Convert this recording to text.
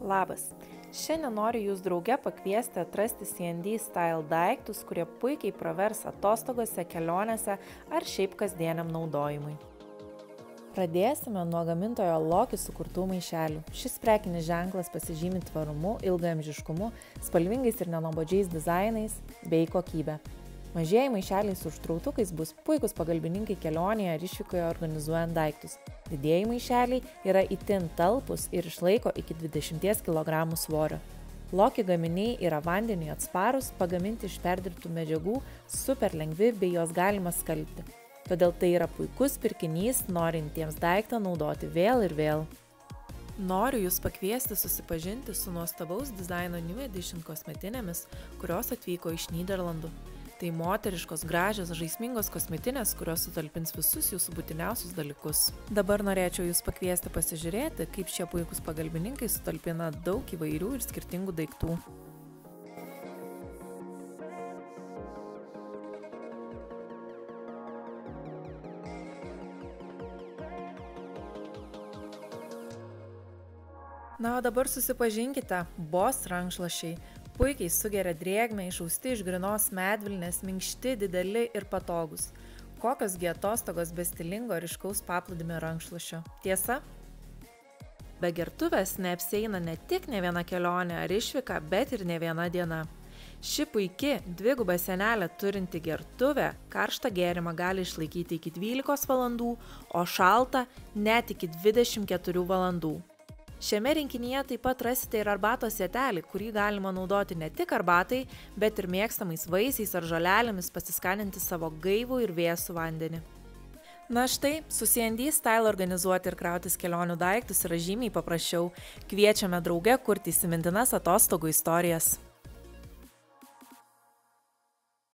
Labas. Šiandien noriu jūs drauge pakviesti atrasti C&D Style daiktus, kurie puikiai pravers atostogose, kelionėse ar šiaip kasdieniam naudojimui. Pradėsime nuo gamintojo Loki sukurtų maišelių. Šis prekinis ženklas pasižymi tvarumu, ilgaamžiškumu, spalvingais ir nenuobodžiais dizainais bei kokybė. Mažieji maišeliai su užtrautukais bus puikus pagalbininkai kelionėje ar išvykoje organizuojant daiktus. Didieji maišeliai yra itin talpūs ir išlaiko iki 20 kg svorio. Loki gaminiai yra vandeniui atsparūs, pagaminti iš perdirbtų medžiagų, super lengvi bei juos galima skalbti. Todėl tai yra puikus pirkinys, norintiems daiktą naudoti vėl ir vėl. Noriu jūs pakviesti susipažinti su nuostabaus dizaino New Edition kosmetinėmis, kurios atvyko iš Nyderlandų. Tai moteriškos, gražios, žaismingos kosmetinės, kurios sutalpins visus jūsų būtiniausius dalykus. Dabar norėčiau jūs pakviesti pasižiūrėti, kaip šie puikūs pagalbininkai sutalpina daug įvairių ir skirtingų daiktų. Na, o dabar susipažinkite, Boss rankšluosčiai. Puikiai sugeria drėgmę, išausti iš grynos medvilnės, minkšti, dideli ir patogus. Kokios gi atostogos be stilingo ryškaus paplūdimio rankšluosčio. Tiesa? Be gertuvės neapsieina ne tik ne viena kelionė ar išvyka, bet ir ne viena diena. Ši puiki dvigubą sienelę turinti gertuvė karštą gėrimą gali išlaikyti iki 12 valandų, o šaltą net iki 24 valandų. Šiame rinkinyje taip pat rasite ir arbatos sietelį, kurį galima naudoti ne tik arbatai, bet ir mėgstamais vaisiais ar žolelėmis pasiskaninti savo gaivų ir vėsų vandenį. Na štai, su C&D Style organizuoti ir krautis kelionių daiktus yra žymiai paprasčiau. Kviečiame drauge kurti įsimintinas atostogų istorijas.